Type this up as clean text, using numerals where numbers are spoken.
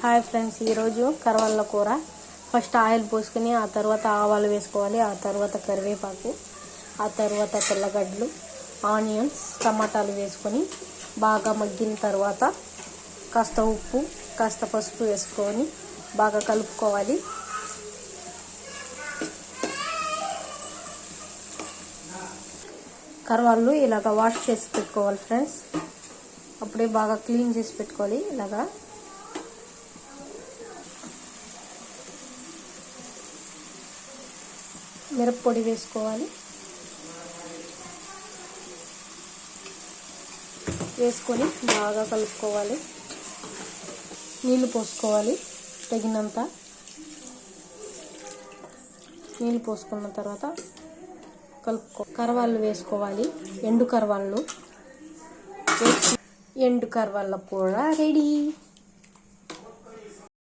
Hi friends, ఈరోజు కరవళ్ళ కూర. First oil పోసుకుని ఆ తర్వాత ఆవాలు వేసుకోవాలి, ఆ తర్వాత కరివేపాకు, ఆ తర్వాత తెల్లగడ్డలు, ఆనియన్స్, టమాటాలు వేసుకొని బాగా మగ్గిన తర్వాత కాస్త ఉప్పు, కాస్త పసుపు వేసుకొని బాగా కలుపుకోవాలి. కరవాళ్ళు ఇలాగ వాష్ చేసి పెట్టుకోవాలి ఫ్రెండ్స్. అప్పుడే బాగా క్లీన్ చేసి పెట్టుకోవాలి. ఇలాగా మిరప్పొడి వేసుకోవాలి. వేసుకొని బాగా కలుపుకోవాలి. నీళ్ళు పోసుకోవాలి తగినంత. నీళ్ళు పోసుకున్న తర్వాత కరవాళ్ళు వేసుకోవాలి. ఎండు కరవాళ్ళు కూర రెడీ.